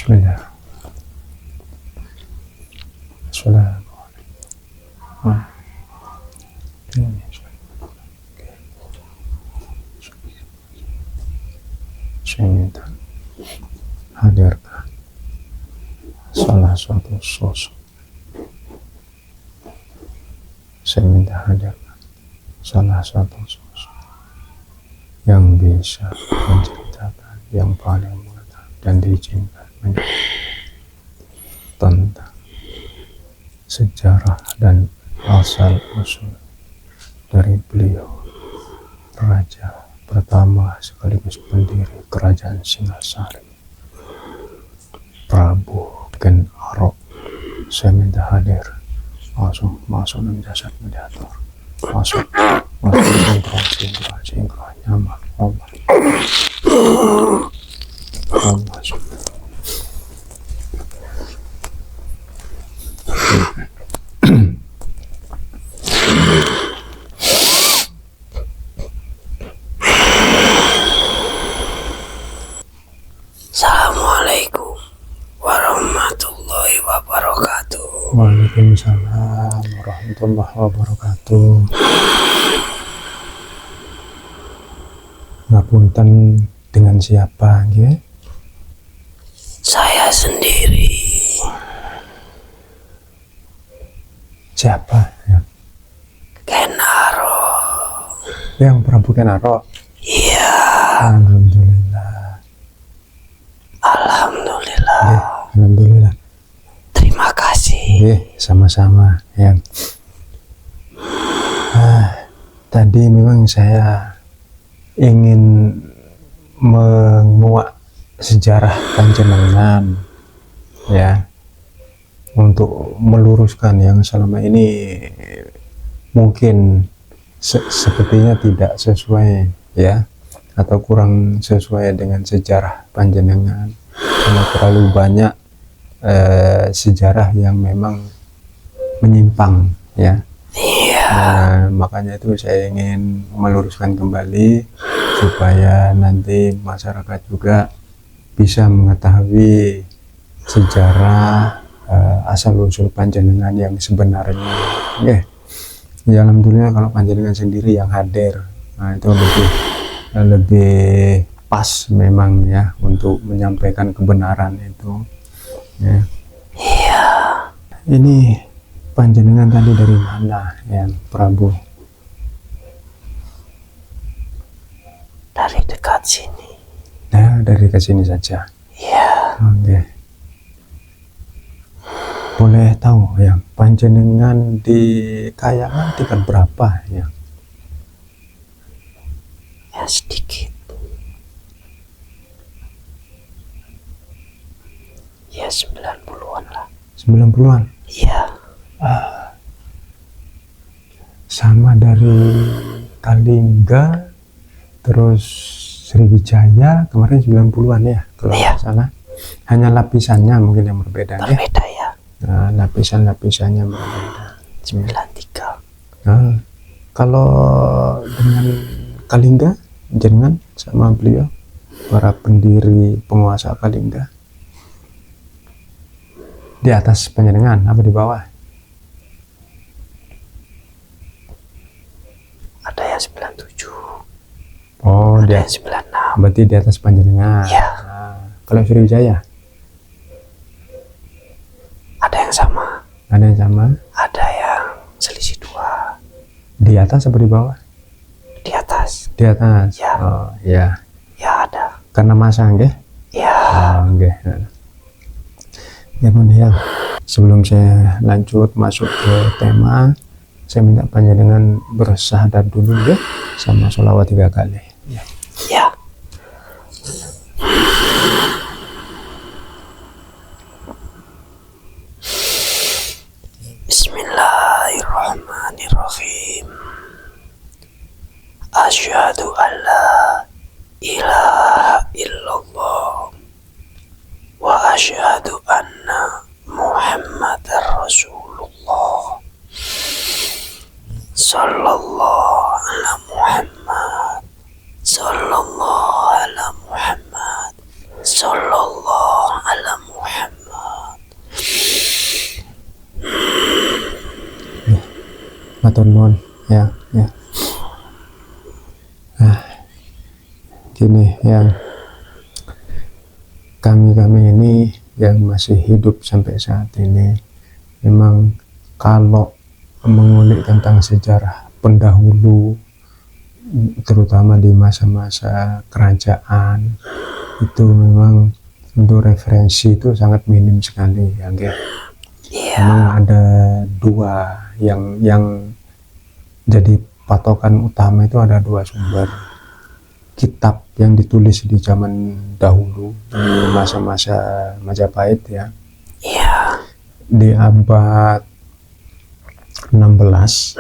Bismillah. Assalamualaikum. Saya minta hadirkan salah satu sosok. Saya minta hadirkan salah satu sosok yang bisa menceritakan yang paling mulia dan diizinkan tentang sejarah dan asal usul dari beliau, raja pertama sekaligus pendiri kerajaan Singasari, Prabu Gen Arok. Saya minta hadir, langsung masuk dalam jasad mediator, masuk sinkron nyaman Allah masuk. Assalamualaikum warahmatullahi wabarakatuh. Waalaikumsalam warahmatullahi wabarakatuh. Ngapunten, dengan siapa nggih? Saya sendiri. Siapa ya? Gen Arok. Yang Prabu Gen Arok. Iya. Alhamdulillah. Alhamdulillah. Alhamdulillah. Terima kasih. Sama-sama yang tadi memang saya ingin menguak sejarah panjenengan ya, untuk meluruskan yang selama ini mungkin sepertinya tidak sesuai ya, atau kurang sesuai dengan sejarah panjenengan, karena terlalu banyak sejarah yang memang menyimpang ya. Nah, makanya itu saya ingin meluruskan kembali supaya nanti masyarakat juga bisa mengetahui sejarah asal usul panjenengan yang sebenarnya. Ya, alhamdulillah kalau panjenengan sendiri yang hadir, nah itu lebih pas memang ya untuk menyampaikan kebenaran itu ya. Iya. Ini panjenengan tadi dari mana ya Prabu? Dari dekat sini. Nah, dari ke sini saja. Iya. Oke. Boleh tahu ya, panjenengan di Kayangan tingkat berapa ya? Ya sedikit. Ya 90-an lah. 90-an? Iya. Sama dari Kalingga, terus Sriwijaya kemarin 90-an ya kalau Iya. sana. Hanya lapisannya mungkin yang berbeda ya. Berbeda ya. Nah, lapisan-lapisannya berbeda. 93. Nah, kalau dengan Kalingga, jenengan sama beliau, para pendiri penguasa Kalingga, di atas panjenengan apa di bawah? Ada yang 97. Oh, Ada dia yang 96. berarti di atas panjenengan. Iya. Nah, kalau Sriwijaya Ada yang sama. ada yang sama? Ada yang selisih 2. Di atas apa di bawah? Di atas. Di atas. Ya. Oh, ya. Ya ada. Karena masa nggih? Ya. Oh, nggih. Ya, ya. Sebelum saya lanjut masuk ke tema, saya minta panjenengan bersyahadat dulu ya, sama sholawat 3 kali. Ya. Ya. Bismillahirrahmanirrahim. Asyhadu an la ilaha illallah wa asyhadu anna Muhammadar Rasulullah. Sallallahu ala Muhammad. Sallallahu ala Muhammad. Sallallahu ala Muhammad. matur nuwun ya. Nah, gini yang kami ini yang masih hidup sampai saat ini, memang kalau mengulik tentang sejarah pendahulu, terutama di masa-masa kerajaan, itu memang untuk referensi itu sangat minim sekali ya, memang ada dua yang jadi patokan utama, itu ada dua sumber kitab yang ditulis di zaman dahulu di masa-masa Majapahit ya. Di abad 16,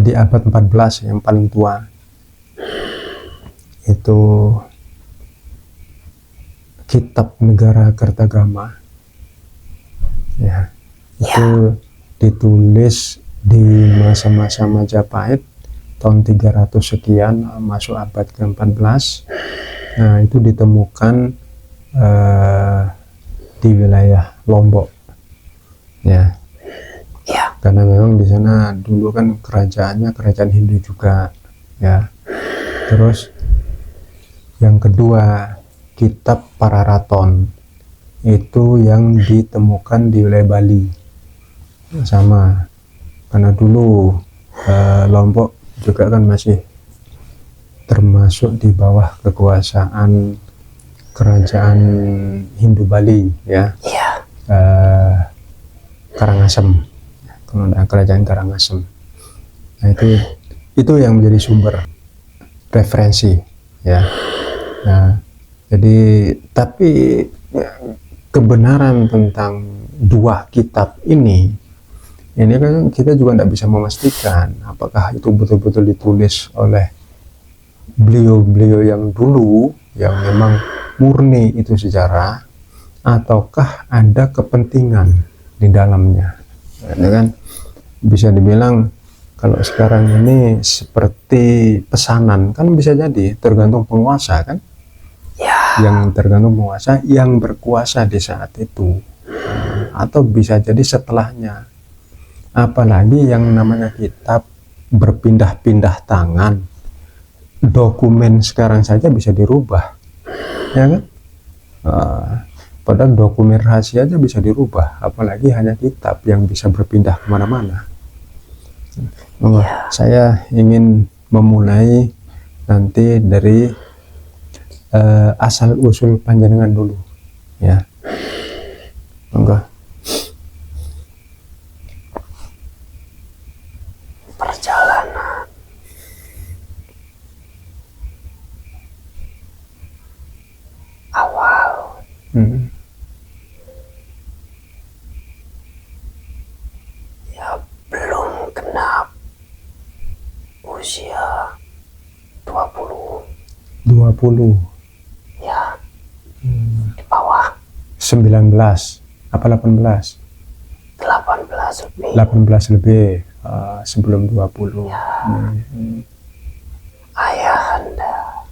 di abad 14 yang paling tua itu kitab Negara Kertagama ya, itu ditulis di masa-masa Majapahit tahun 300 sekian, masuk abad ke-14. Nah, itu ditemukan di wilayah Lombok ya. Karena memang di sana dulu kan kerajaannya kerajaan Hindu juga ya. Terus yang kedua, kitab Pararaton itu yang ditemukan di wilayah Bali sama, karena dulu Lombok juga kan masih termasuk di bawah kekuasaan kerajaan Hindu Bali ya. Karangasem, kerajaan Karangasem. Nah, itu yang menjadi sumber referensi ya. Nah, jadi tapi kebenaran tentang dua kitab ini kan kita juga tidak bisa memastikan apakah itu betul-betul ditulis oleh beliau-beliau yang dulu yang memang murni itu sejarah, ataukah ada kepentingan di dalamnya. Ini kan bisa dibilang kalau sekarang ini seperti pesanan, kan bisa jadi tergantung penguasa kan, yang tergantung penguasa yang berkuasa di saat itu, atau bisa jadi setelahnya. Apalagi yang namanya kitab berpindah-pindah tangan, dokumen sekarang saja bisa dirubah ya kan. Padahal dokumen rahasia aja bisa dirubah, apalagi hanya kitab yang bisa berpindah kemana-mana. Saya ingin memulai nanti dari asal usul panjenengan dulu ya. Perjalanan awal ya belum genap usia 20 ya, di bawah 19 apa 18 lebih sebelum 20 ya. Ayahanda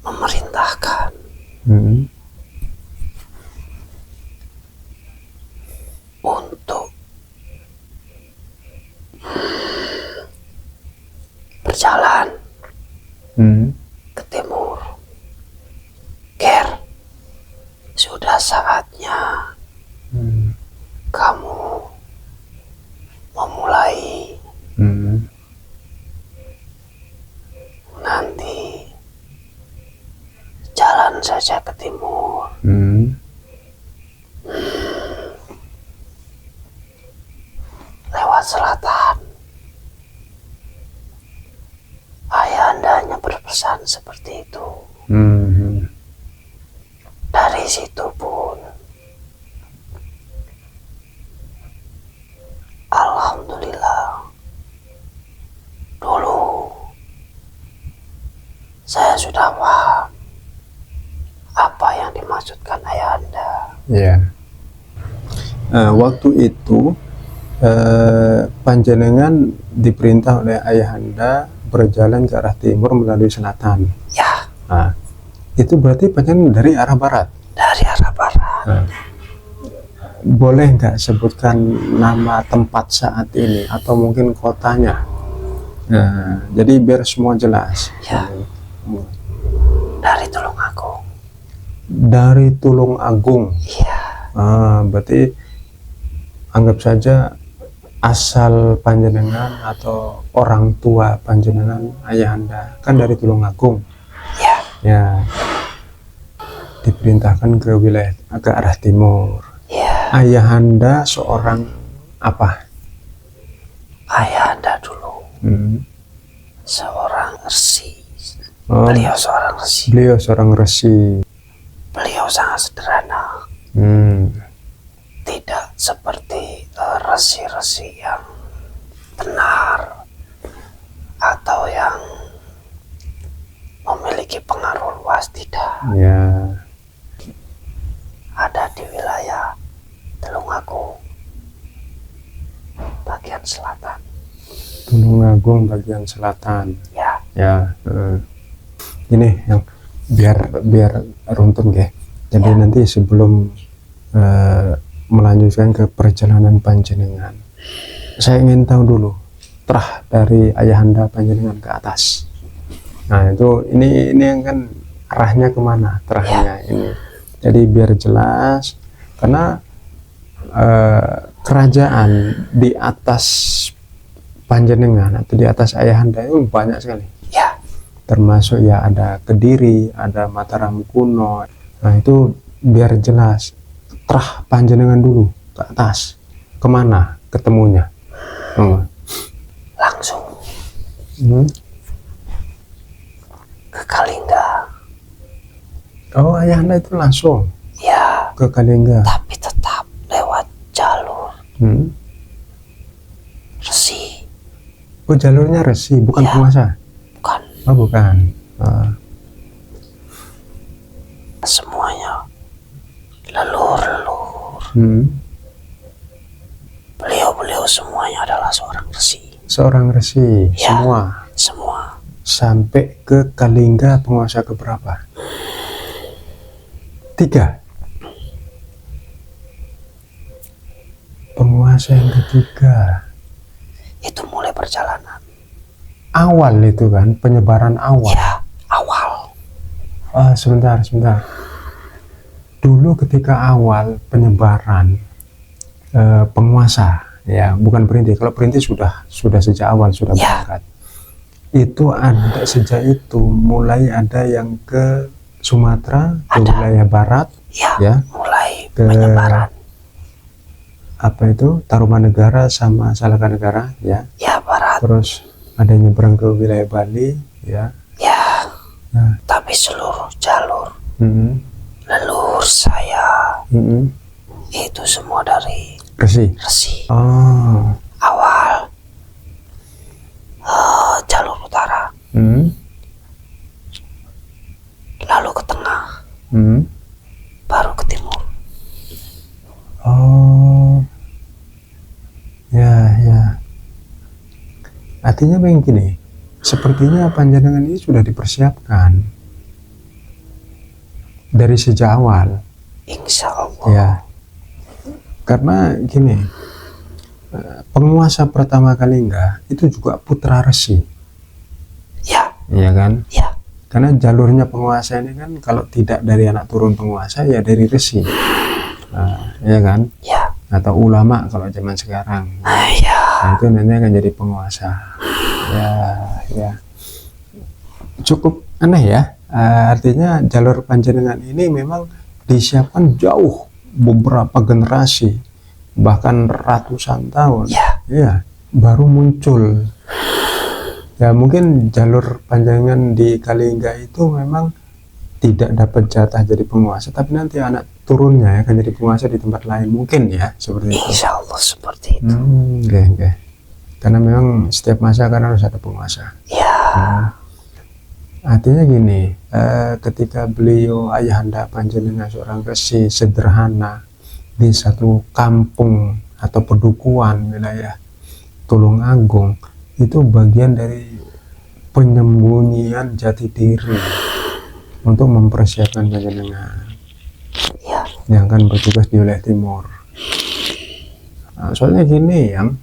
memerintahkan untuk berjalan ke timur. Ger, sudah saatnya kamu memulai. Nanti jalan saja ke timur. Lewat selatan. Ayahandanya berpesan seperti itu. Dari situ pun alhamdulillah, dulu saya sudah paham apa yang dimaksudkan ayahanda. Ya. Waktu itu panjenengan diperintah oleh ayahanda berjalan ke arah timur melalui selatan. Ya. Nah, itu berarti panjenengan dari arah barat. Dari arah barat. Nah, boleh nggak sebutkan nama tempat saat ini atau mungkin kotanya? Nah, jadi biar semua jelas. Ya. Dari Tulungagung. Dari Tulung Agung. Iya. Berarti anggap saja asal panjenengan atau orang tua panjenengan, ayahanda kan dari Tulung Agung. Ya. Ya. Diperintahkan ke wilayah ke arah timur. Ya. Ayahanda seorang apa? Ayahanda dulu seorang resi. Beliau seorang resi. Beliau seorang resi. Beliau sangat sederhana. Tidak seperti resi-resi yang tenar atau yang memiliki pengaruh luas, tidak. Ya. Ada di wilayah Tulungagung bagian selatan. Tulungagung bagian selatan. Ya. Ya. Ini yang biar runtun ya. Jadi nanti sebelum melanjutkan ke perjalanan panjenengan, saya ingin tahu dulu terah dari ayahanda panjenengan ke atas. Nah itu ini yang kan arahnya kemana terahnya ini. Jadi biar jelas, karena kerajaan di atas panjenengan atau di atas ayahanda itu banyak sekali. Ya. Termasuk ya ada Kediri, ada Mataram kuno. Nah itu biar jelas terah panjenengan dulu ke atas, kemana ketemunya? Langsung ke Kalingga. Oh, ayahanda itu langsung Ya. ke Kalingga. Tapi tetap lewat jalur resi. Oh, jalurnya resi, bukan Ya. penguasa. Bukan. Oh, bukan. Semuanya leluhur. Beliau semuanya adalah seorang resi. Seorang resi, Ya. semua Semua. sampai ke Kalingga penguasa keberapa? 3. Penguasa yang ketiga. Itu mulai perjalanan. Awal itu kan, penyebaran awal. Ya, awal. Sebentar. Dulu ketika awal penyebaran penguasa, ya bukan perintis. Kalau perintis sudah sejak awal sudah Ya. berangkat. Itu ada sejak itu mulai ada yang ke Sumatera, ke Ada. wilayah barat, Ya, ya, mulai ke penyebaran. apa itu Tarumanegara sama Salakanegara, ya. Ya, barat. Terus ada yang nyebrang ke wilayah Bali, ya. Ya, Nah, tapi seluruh jalur mm-mm, leluhur saya mm-mm. itu semua dari Resi. resi. Oh, Awal jalur utara, lalu ke tengah, baru ke timur. Oh, ya. Artinya begini, sepertinya panjenengan ini sudah dipersiapkan dari sejak awal, Insya Allah. ya. Karena gini, penguasa pertama Kalingga itu juga putra resi, Ya, ya kan? ya, Karena jalurnya penguasa ini kan kalau tidak dari anak turun penguasa ya dari resi, ya kan? ya, Atau ulama kalau zaman sekarang. ya. Nah, itu nanti akan jadi penguasa. Ya. Cukup aneh ya. Artinya jalur panjenengan ini memang disiapkan jauh beberapa generasi, bahkan ratusan tahun. Ya, baru muncul. Ya mungkin jalur panjenengan di Kalingga itu memang tidak dapat jatah jadi penguasa, tapi nanti anak turunnya ya akan jadi penguasa di tempat lain mungkin ya, seperti itu. Insya Allah seperti itu. Oke. Karena memang setiap masa kan harus ada penguasa. Ya, Artinya gini, ketika beliau ayahanda panjenengan seorang resi sederhana di satu kampung atau pedukuhan wilayah Tulung Agung, itu bagian dari penyembunyian jati diri untuk mempersiapkan panjenengan Ya. yang akan bertugas di wilayah timur. Nah, soalnya gini yang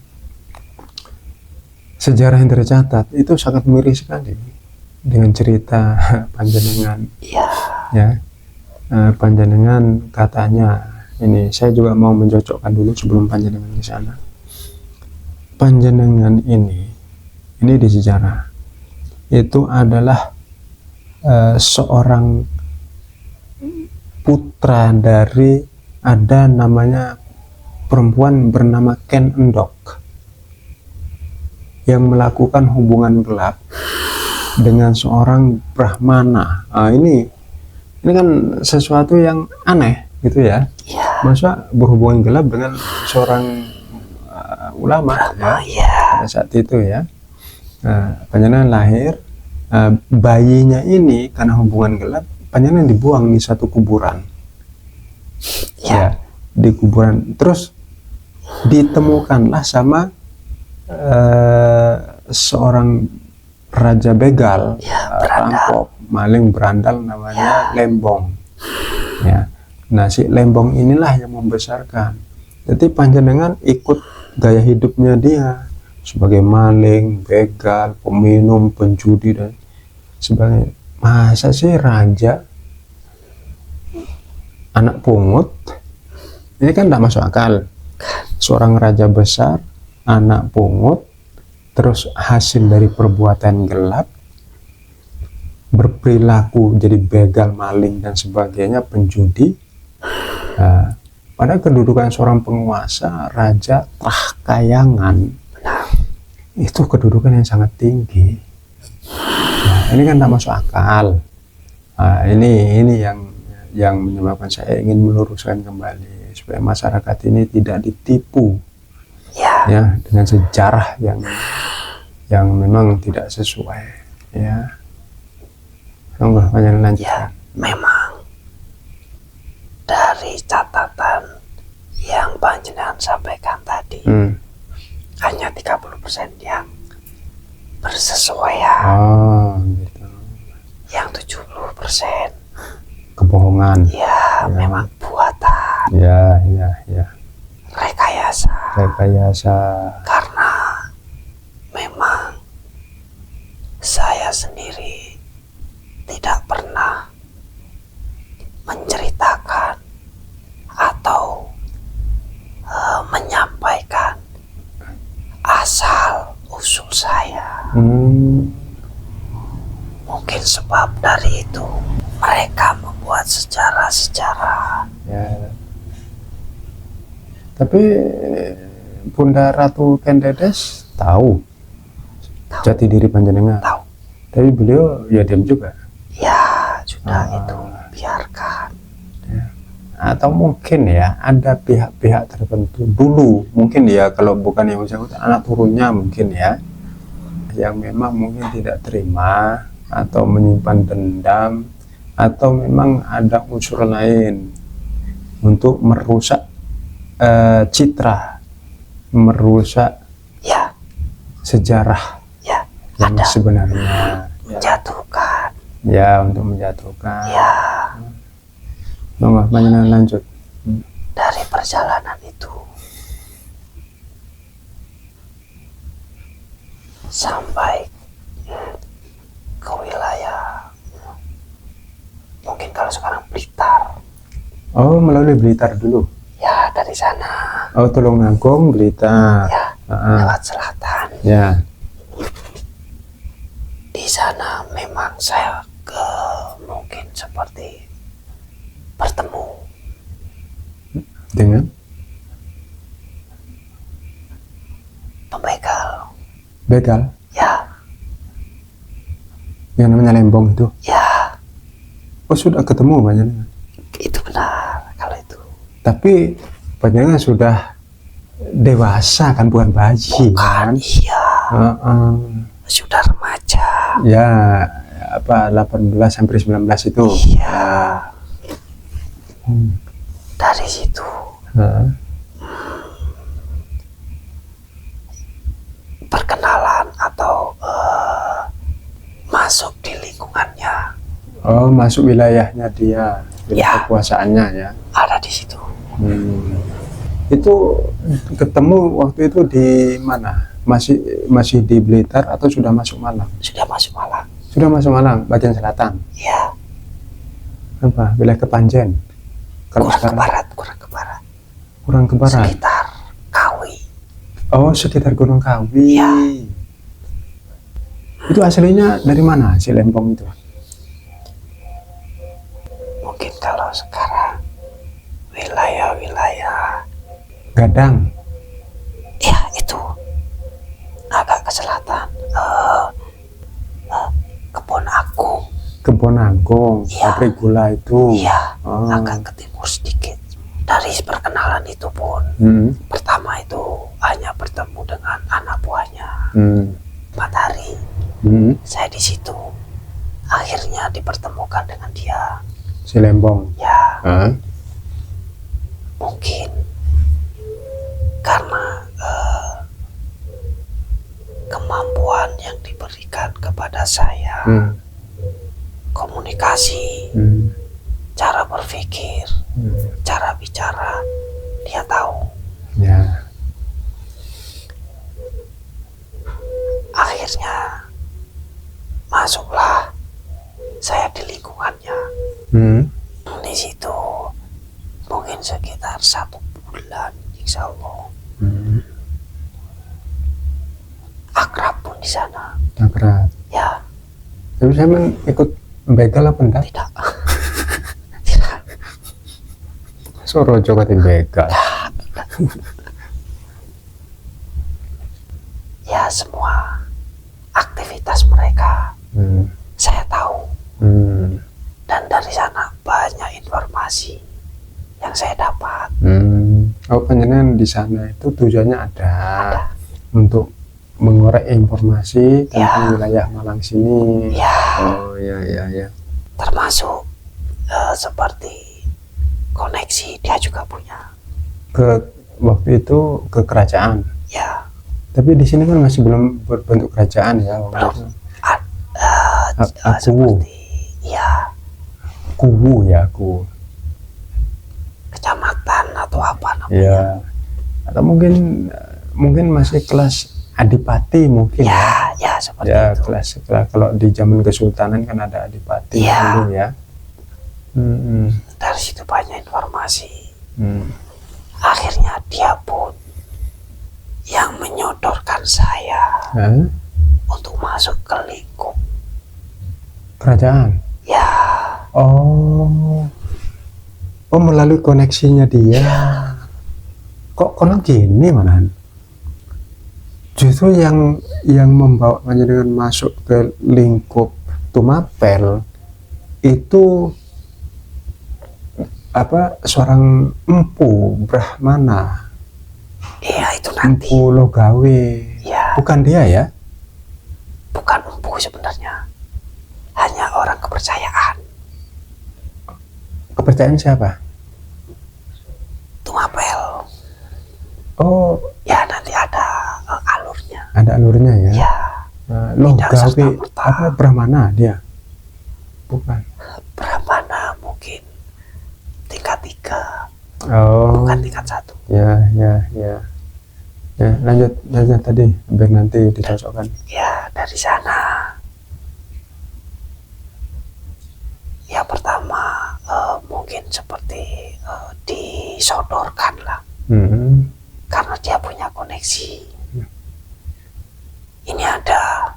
sejarah yang tercatat itu sangat miris sekali dengan cerita panjenengan. Ya. Ya, panjenengan katanya ini, saya juga mau mencocokkan dulu sebelum panjenengan ke sana. Panjenengan ini di sejarah itu adalah seorang putra dari, ada namanya perempuan bernama Ken Endok yang melakukan hubungan gelap dengan seorang Brahmana. Ini kan sesuatu yang aneh gitu ya. Ya. Masa berhubungan gelap dengan seorang ulama ya, pada saat itu ya. Panjenengan lahir, bayinya ini karena hubungan gelap panjenengan dibuang di satu kuburan ya, di kuburan. Terus ditemukanlah sama seorang raja begal, perampok, maling berandal namanya Lembong ya. Nah, si Lembong inilah yang membesarkan. Jadi panjenengan ikut gaya hidupnya dia sebagai maling, begal, peminum, penjudi dan sebagainya. Masa sih raja anak pungut? Ini kan tidak masuk akal. Seorang raja besar, anak pungut, terus hasil dari perbuatan gelap, berperilaku jadi begal, maling dan sebagainya, penjudi. Nah, pada kedudukan seorang penguasa, raja Trahkayangan, itu kedudukan yang sangat tinggi. Nah, ini kan tidak masuk akal. Nah, ini yang menyebabkan saya ingin meluruskan kembali supaya masyarakat ini tidak ditipu ya dengan sejarah yang memang tidak sesuai ya. Enggak, panjenengan lanjut. Ya, memang dari catatan yang panjenengan sampaikan tadi, hanya 30% yang bersesuaian. Oh, gitu. Yang 70% Kebohongan. ya memang buatan, Ya. rekayasa. Karena Memang saya sendiri tidak pernah menceritakan atau menyampaikan asal usul saya. Mungkin sebab dari itu mereka membuat sejarah-sejarah. ya. Tapi Bunda Ratu Kendedes tahu jati diri panjenengan. Tahu. Tapi beliau ya diam juga. Ya sudah itu biarkan. Atau mungkin ya ada pihak-pihak tertentu dulu, mungkin ya, kalau bukan yang bersangkutan anak turunnya mungkin ya, yang memang mungkin tidak terima atau menyimpan dendam, atau memang ada unsur lain untuk merusak citra, merusak Ya. sejarah Ya. yang Ada sebenarnya menjatuhkan. ya, untuk menjatuhkan. Ya. Monggo panjenengan lanjut. Dari perjalanan itu sampai ke wilayah, mungkin kalau sekarang Blitar. Oh, melalui Blitar dulu. Ya dari sana. Oh, Tulungagung, Blitar. Ya lewat selatan. Ya. Di sana memang saya mungkin seperti bertemu Dengan pembegal. begal Ya. yang namanya Lembong itu. Ya Oh, sudah ketemu panjenengan. itu benar kalau itu. Tapi panjenengan sudah dewasa kan, bukan bayi kan? Iya. Sudah remaja. Ya, apa 18 sampai 19 itu. Iya. Dari situ perkenalan atau masuk di lingkungannya Oh, masuk wilayahnya dia, wilayah Ya. kekuasaannya ya. Ada di situ. Itu ketemu waktu itu di mana? Masih di Blitar atau sudah masuk Malang? Sudah masuk Malang. Sudah masuk Malang, bagian selatan. Ya. Apa? Wilayah Kepanjen. Kalau Kurang ke sekarang barat, kurang ke barat. kurang ke barat. Sekitar Kawi. Oh, sekitar Gunung Kawi. Ya. Itu aslinya dari mana si Lempong itu? Mungkin kalau sekarang wilayah-wilayah Gadang. ya itu agak ke selatan. Kebon Agung. Kebon Agung, Iya. pabrik gula itu. Iya, Oh. agak ke timur sedikit. Dari perkenalan itu pun, pertama itu hanya bertemu dengan anak buahnya Matahari. Saya di situ. Akhirnya dipertemukan dengan dia. Si Lempong. Ya, Hah? mungkin karena kemampuan yang diberikan kepada saya, komunikasi, cara berpikir, cara bicara, dia tahu. Ya. Akhirnya masuklah saya di lingkungannya. Di situ mungkin sekitar 1 bulan, insya Allah. Akrab pun di sana. Akrab. Ya, Tapi saya ikut begal apa enggak? tidak. Tidak. Soro Joko begal. Ya, semua aktivitas mereka saya tahu. Dan dari sana banyak informasi yang saya dapat. Oh, panjenengan di sana itu tujuannya ada untuk mengorek informasi tentang wilayah Malang sini. Ya, Oh, ya. termasuk seperti koneksi dia juga punya. Waktu itu ke kerajaan. Ya, Tapi di sini kan masih belum berbentuk kerajaan ya. Waktu belum. itu. Aku, Seperti ya kuwu ya, aku. kecamatan atau apa namanya. Ya. Atau mungkin masih kelas adipati mungkin. Ya, seperti Ya, itu. kelas kalau di zaman kesultanan kan ada adipati Ya. dulu ya. Dari situ banyak informasi. Akhirnya dia pun yang menyodorkan saya Hah? untuk masuk ke lingkup. Kerajaan. Ya, Oh, melalui koneksinya dia. Kok konon gini malahan? Justru yang membawa panjenengan masuk ke lingkup Tumapel itu seorang empu Brahmana, iya itu nanti. empu Logawe. Ya, Bukan dia ya? bukan empu sebenarnya. Hanya orang kepercayaan. Kepercayaan siapa? Tumapel. Oh, Ya, nanti ada alurnya. ada alurnya ya. Ya, Logawe serta-merta. Brahmana dia? Bukan. Brahmana mungkin tingkat 3, Oh. bukan tingkat 1. Ya. Ya, lanjut tadi biar nanti dicocokkan. Ya, dari sana ya pertama mungkin seperti disodorkan lah, karena dia punya koneksi. Ini ada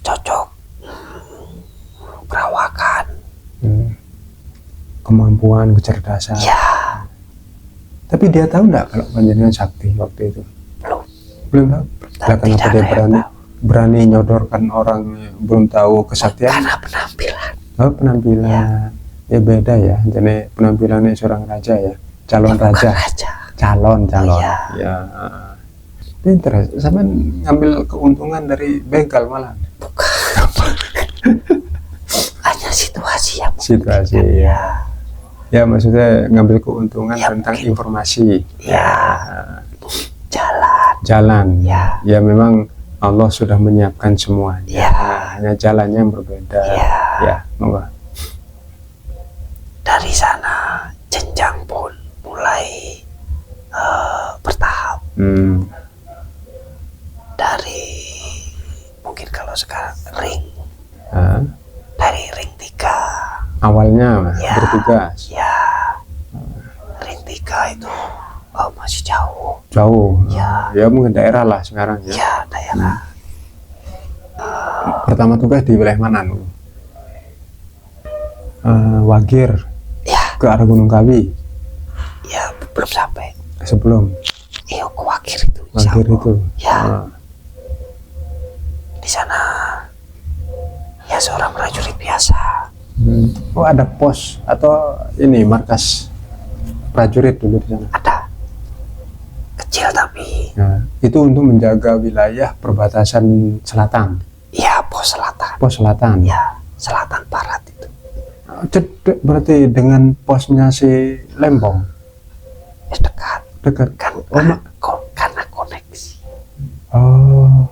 cocok perawakan. Kemampuan, kecerdasan. Ya, Tapi dia tahu nggak kalau panjenengan sakti waktu itu? belum Tahu. Lah, Tidak kenapa ada dia yang tahu. berani nyodorkan orang yang belum tahu kesaktian? Karena penampilan. Oh, penampilan. Ya beda ya. Jadi penampilannya seorang raja ya. Calon Bukan raja. raja. Calon. Iya. Ya. Pinter. Sampai ngambil keuntungan dari begal malah. Hanya situasi yang Situasi memungkinkan. ya. Ya, maksudnya ngambil keuntungan Ya, tentang mungkin. informasi. Ya, jalan. Jalan. Ya memang Allah sudah menyiapkan semuanya. Ya. Hanya jalannya yang berbeda. Ya. Ya. awalnya Ya. bertugas. Ya, Ring 3 itu masih jauh. Jauh. Ya. Ya mungkin daerah lah sekarang ya. Ya, daerah. Pertama tugas di wilayah mana dulu? Wagir Ya, ke arah Gunung Kawi ya belum sampai. sebelum Iya, ke Wagir itu. insya Wagir Allah. itu. Ya, Ah. di sana ya seorang prajurit biasa. Oh ada pos atau ini markas prajurit dulu di sana. Ada kecil tapi Nah, itu untuk menjaga wilayah perbatasan selatan. ya pos selatan. Pos selatan. Ya, selatan barat itu. Cedek berarti dengan posnya si Lempong Ya, dekat. dekat. Kan Oh, karena koneksi. oh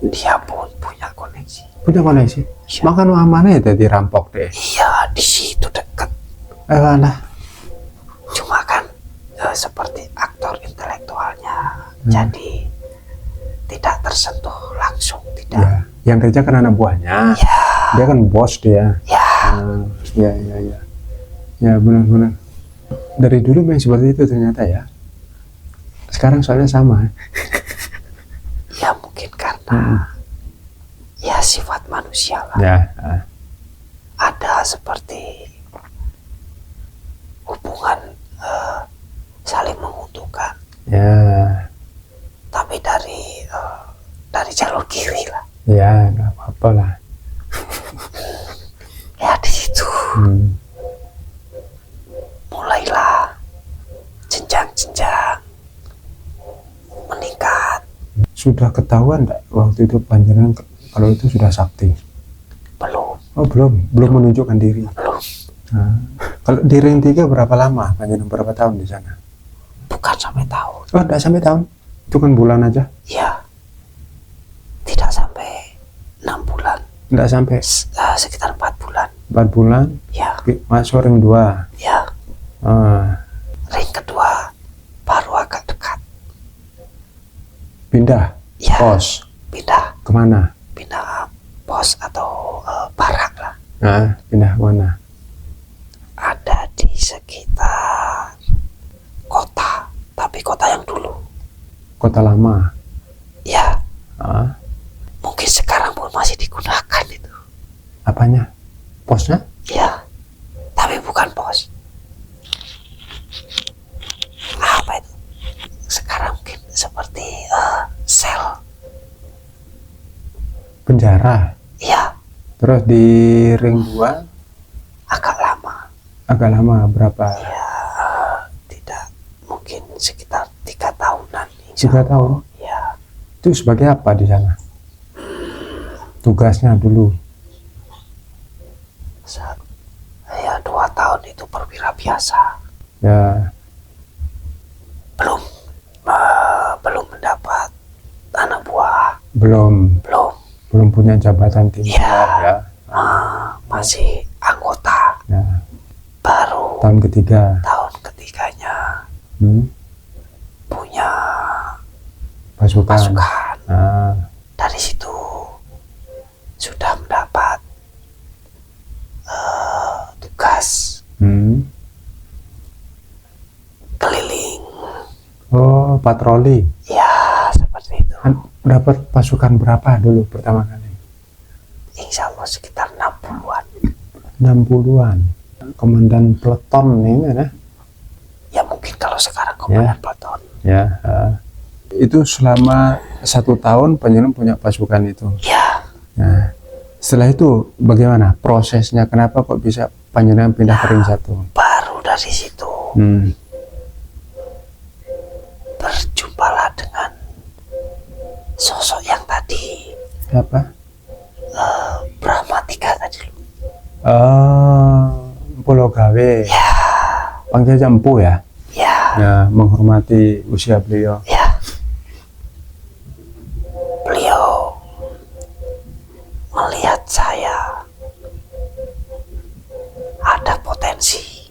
Dia pun punya koneksi. punya koneksi. Iya. Makan mana ya tadi rampok deh. Iya, di situ dekat. Lah. Cuma kan seperti aktor intelektualnya, jadi tidak tersentuh langsung, tidak. Ya, yang kerja kan anak buahnya. Ya, Dia kan bos dia. ya, Ya, ya, ya. Ya, benar-benar. Dari dulu memang seperti itu ternyata ya. Sekarang soalnya sama. ya mungkin karena ya sifat manusia lah. Ya. Ada seperti hubungan saling menguntungkan, Ya. tapi dari jalur kiri lah. Ya, nggak apa-apa lah. Ya di situ mulailah jenjang-jenjang meningkat. Sudah ketahuan enggak waktu itu panjenengan kalau itu sudah sakti? Belum, Oh, belum menunjukkan diri. belum. Nah, kalau di ring 3 berapa lama? Panjenengan berapa tahun di sana? Bukan sampai tahun. Oh, enggak sampai tahun. Itu kan bulan aja. Ya, tidak sampai 6 bulan. Enggak sampai Sekitar 4 bulan. 4 bulan Ya, masuk ring 2. ya. Ring kedua baru agak dekat. Pindah Ya, pos pindah kemana? pos atau barak lah. Nah, pindah mana? Ada di sekitar kota, tapi kota yang dulu. Kota lama. Ya, Ah, mungkin sekarang pun masih digunakan itu. apanya? Posnya? Ya, tapi bukan pos. Apa itu? Sekarang mungkin seperti sel. Penjara. Ya, Terus di ring 2 agak lama. agak lama berapa? Ya, tidak mungkin sekitar 3 tahunan. insya 3 Allah. tahun. Ya, Itu sebagai apa di sana? Tugasnya dulu. ya 2 tahun itu perwira biasa. Ya, Belum mendapat anak buah. belum punya jabatan tinggi Ya. ya. Masih anggota. Ya, Baru tahun ketiga. tahun ketiganya punya Pasukan. pasukan. Ah, Dari situ sudah mendapat tugas keliling. oh, patroli. Ya, seperti itu. Dapat pasukan berapa dulu pertama kali? Insya Allah sekitar 60-an. 60-an. Komandan peleton ini kan ya? Ya mungkin kalau sekarang komandan peleton. Ya. Itu selama 1 tahun panjenengan punya pasukan itu. Ya, Nah, setelah itu bagaimana prosesnya? Kenapa kok bisa panjenengan pindah ke ring 1? baru dari situ berjumpalah dengan sosok yang tadi, Apa? Brahmatika tadi. Pulau Gawe. Ya, Panggil Empu ya? ya, Ya, menghormati usia beliau. ya. Beliau melihat saya ada potensi.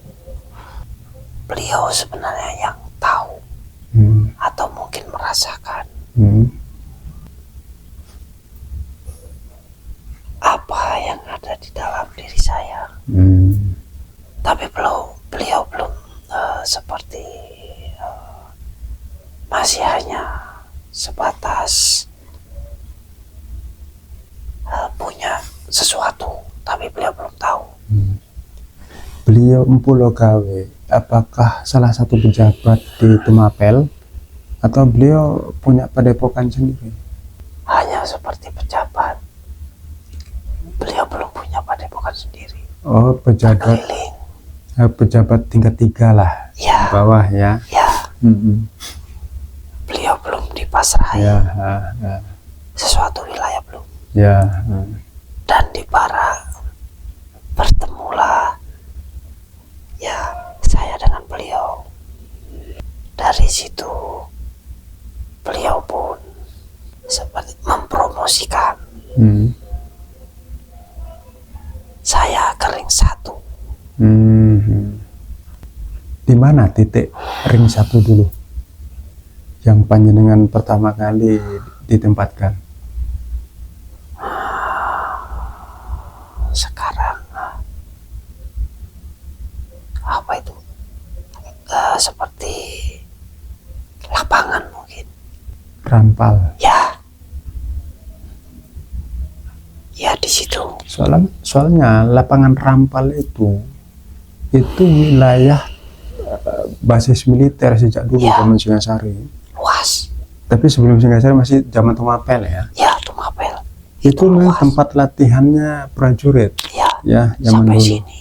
Beliau sebenarnya yang tahu atau mungkin merasakan apa yang ada di dalam diri diri saya. Tapi beliau belum seperti masih hanya sebatas punya sesuatu, tapi beliau belum tahu. Beliau empulo gawe, apakah salah satu pejabat di Tumapel atau beliau punya padepokan sendiri? Hanya seperti pejabat. Beliau belum punya padepokan sendiri. Oh, pejabat Keliling. Pejabat tingkat 3 lah, Ya. bawah ya. Ya. Beliau belum dipasrahi Ya, sesuatu wilayah, belum. ya. Dan di Barak bertemulah ya saya dengan beliau. Dari situ beliau pun seperti mempromosikan saya ke ring 1. Di mana titik ring 1 dulu yang panjenengan pertama kali ditempatkan? Sekarang apa itu, seperti lapangan mungkin. Rampal. Ya di situ. Soalnya lapangan Rampal itu wilayah basis militer sejak dulu, zaman Singasari. Luas. Tapi sebelum Singasari masih zaman Tumapel ya. Ya, Tumapel. Itu memang tempat latihannya prajurit. Ya, zaman sampai dulu. sini.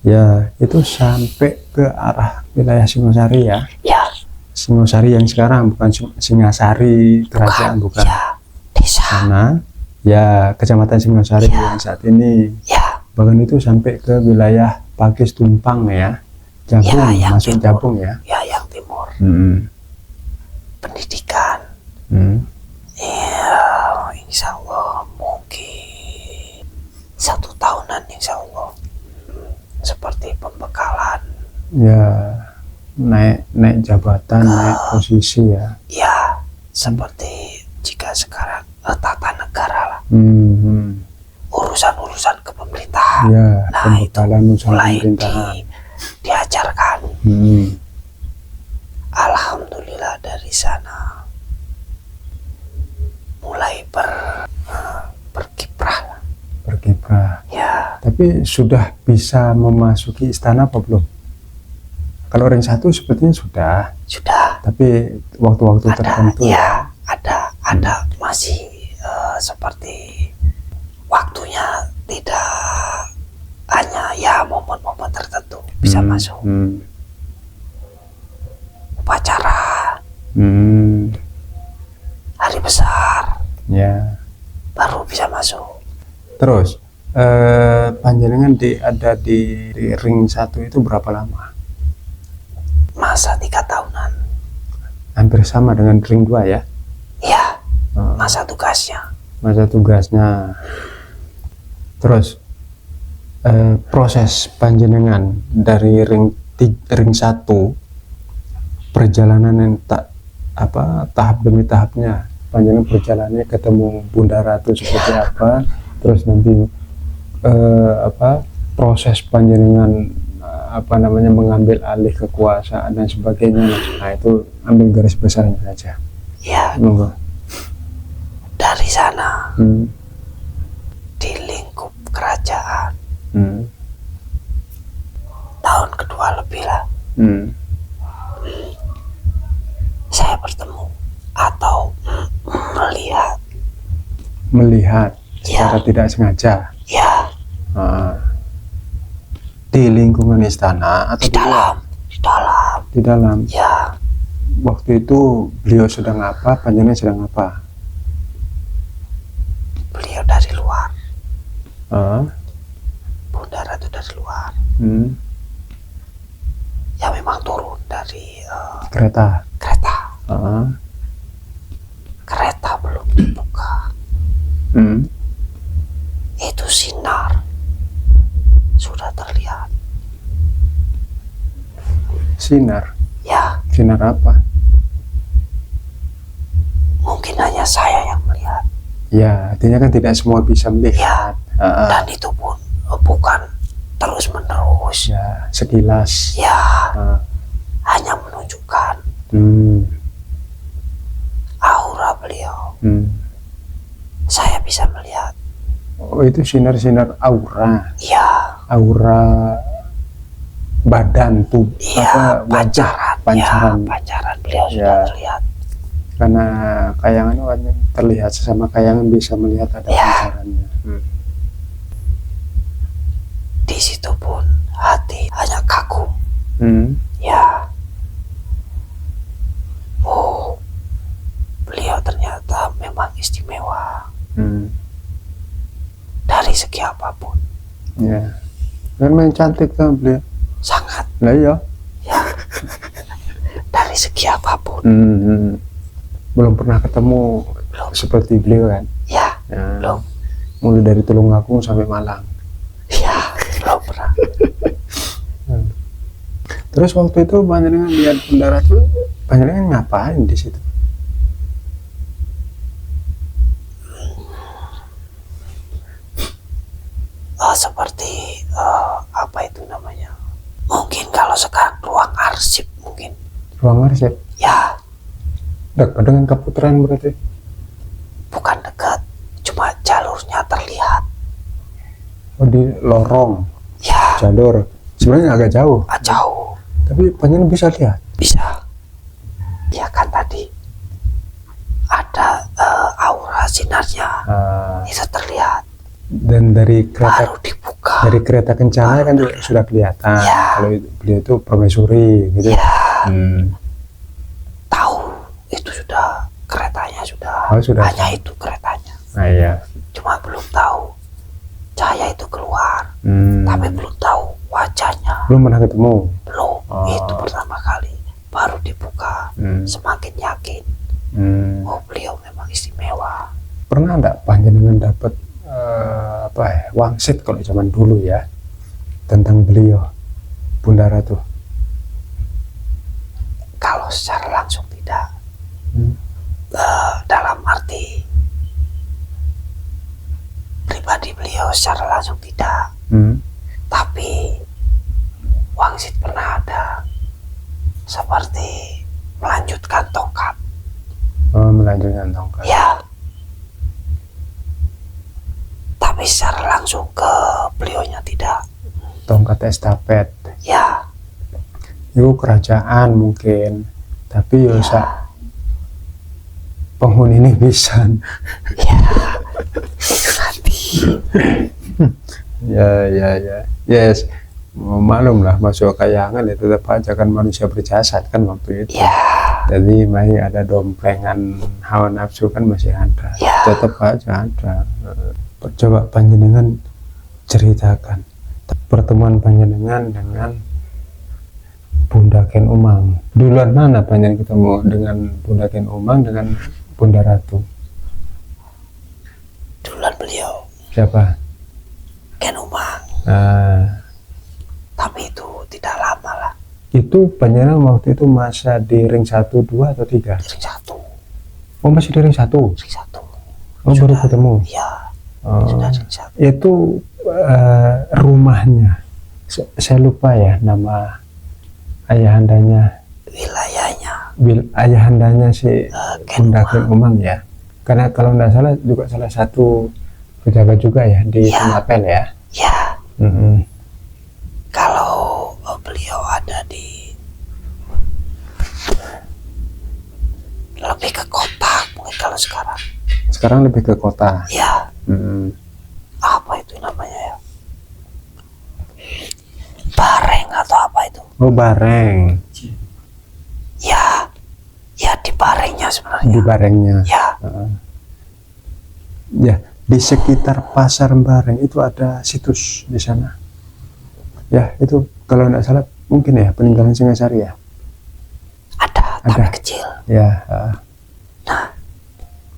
Ya, itu sampai ke arah wilayah Singosari ya. Ya. Singosari yang sekarang, bukan Singasari kerajaan, bukan. Ya, desa. Karena ya kecamatan Singosari yang saat ini. Ya. Bahkan itu sampai ke wilayah Pakis Tumpang ya. Jabung, masuk timur. Jabung ya. Ya, yang timur. Pendidikan. Ya, insya Allah mungkin 1 tahunan, insya Allah. Seperti pembekalan. Ya, naik jabatan, naik posisi ya. Ya, seperti jika sekarang tata negara lah. Urusan-urusan kepemerintahan. Ya, nah, pembekalan urusan pemerintahan. Diajarkan. Alhamdulillah dari sana mulai berkiprah. Ya. Tapi sudah bisa memasuki istana apa belum? Kalau ring 1 sepertinya sudah. Tapi waktu-waktu tertentu ya. Ada masih seperti waktunya tidak hanya ya momen-momen tertentu bisa masuk. Upacara. Hari besar. Ya. Baru bisa masuk. Terus panjenengan ada di ring 1 itu berapa lama? Masa 3 tahunan. Hampir sama dengan ring 2 ya? Iya. Masa tugasnya. Terus proses panjenengan dari ring 1, perjalanan yang tahap demi tahapnya, panjenengan perjalanannya ketemu Bunda Ratu seperti apa, terus nanti proses panjenengan mengambil alih kekuasaan dan sebagainya. Nah, itu ambil garis besarnya saja. Ya. Dari sana di lingkup kerajaan tahun kedua lebih lah, saya bertemu atau melihat secara tidak sengaja. Ya. Di lingkungan istana atau di dalam. Ya. Waktu itu beliau sedang apa, panjenengan sedang apa? Beliau dari luar. Bunda Ratu dari luar. Ya memang turun dari kereta. Kereta belum dibuka. Itu sinar sudah terlihat. Sinar? Ya. Sinar apa? Mungkin hanya saya yang melihat. Ya, artinya kan tidak semua bisa melihat. Ya. Dan itu pun bukan terus menerus. Ya, sekilas. Ya, Ah. hanya menunjukkan aura beliau. Saya bisa melihat. Oh, itu sinar-sinar aura. Ya, Aura badan tuh, iya, wajah, pancaran. pancaran. Ya, pancaran beliau Ya. sudah terlihat. Karena kayangan kan terlihat, sesama kayangan bisa melihat ada Ya. pancarannya. Di situ pun hati hanya kagum. Ya, oh, beliau ternyata memang istimewa dari segi apapun. Ya, kan main cantik kan beliau. Sangat. Lah iya. Ya, dari segi apapun. Belum pernah ketemu Belum. seperti beliau kan. Ya, Ya. belum. Mulai dari Tulungagung sampai Malang. Ya, belum pernah. Terus waktu itu panjenengan lihat Bunda Ratu, panjenengan ngapain di situ? Seperti apa itu namanya? Mungkin kalau sekarang ruang arsip mungkin. Ruang arsip. Ya, Dekat dengan Kaputaran berarti. bukan dekat, cuma jalurnya terlihat. Oh, di lorong Ya, jalur. Sebenarnya agak jauh, jauh. tapi panjenengan bisa lihat. Bisa. Ya kan tadi ada aura sinarnya. Itu terlihat. Dan dari kereta Baru dibuka. kencana kan juga sudah kelihatan. Ya. Kalau beliau itu permaisuri gitu. Ya, Hmm. tahu itu sudah keretanya sudah. Oh, sudah. Hanya itu keretanya. Nah, iya. Cuma belum tahu cahaya itu keluar. Hmm. Tapi belum tahu wajahnya. Belum pernah ketemu. Belum. Oh. Itu pertama kali. Baru dibuka. Hmm. Semakin yakin. Hmm. Oh, beliau memang istimewa. Pernah enggak panjenengan dapat wangsit kalau zaman dulu ya, tentang beliau Bunda Ratu? Kalau secara langsung tidak. Dalam arti pribadi beliau secara langsung tidak. Tapi wangsit pernah ada. Seperti melanjutkan tongkat. Oh, melanjutkan tongkat. Ya. Tapi secara langsung ke beliaunya tidak. Tongkat estafet. Ya. Itu kerajaan mungkin, tapi ya sak penghuni ini bisa. Ya. Itu nanti. Ya. Yes. Maklum lah, masuk kayangan ya tetap aja kan manusia berjasad kan waktu itu. Ya. Jadi masih ada domplengan hawa nafsu kan masih ada. Ya. Tetap aja ada. Coba panjenengan ceritakan pertemuan panjenengan dengan Bunda Ken Umang. Duluan mana panjenengan ketemu dengan Bunda Ken Umang dengan Bunda Ratu? Duluan beliau Siapa? Ken Umang. Tapi itu tidak lama lah. Itu panjenengan waktu itu masa di ring 1, 2 atau 3? Ring 1. Oh, masih di ring 1. Ring 1. Oh, baru ketemu. Ya. Oh, Sudah ring 1. itu rumahnya. Saya lupa ya nama ayahandanya. Wilayahnya. Ayahandanya si Ken Bunda Umang. Ken Umang ya. Karena kalau tidak salah juga salah satu pejabat juga ya di Ya. Mapel ya. Ya. Kalau beliau ada di lebih ke kota mungkin kalau sekarang. Sekarang lebih ke kota. Ya. Apa itu namanya ya? Bareng atau apa itu? Oh, Bareng. Ya. Ya di Barengnya sebenarnya. Di Barengnya. Ya. Ya, di sekitar Pasar Bareng itu ada situs di sana. Ya, itu kalau tidak salah mungkin ya peninggalan Singasari ya. Ada, tapi kecil. Ya. Nah,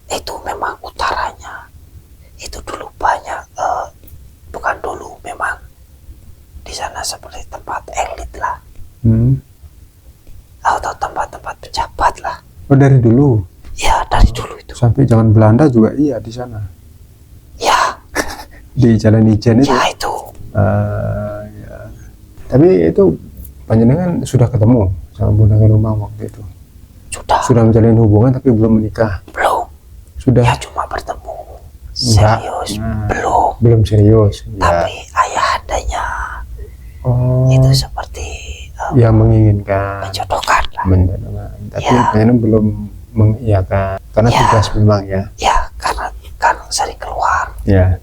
itu memang utaranya. Itu dulu banyak, bukan dulu, memang di sana seperti tempat elit lah, atau tempat-tempat pejabat lah. Oh, dari dulu. Ya, dari dulu itu. Sampai zaman Belanda juga iya di sana. Ya, Di Jalan Ijen itu. ya itu. Ya. Tapi itu panjenengan sudah ketemu sama Bunda Ganumang waktu itu? Sudah menjalin hubungan tapi belum menikah? Belum. Sudah? Ya cuma bertemu. Serius? Belum serius. Tapi ayahandanya itu seperti yang menginginkan, menjodohkan lah. Tapi panjenengan belum mengiyakan karena tugas memang ya. Ya karena kan sering keluar. Ya.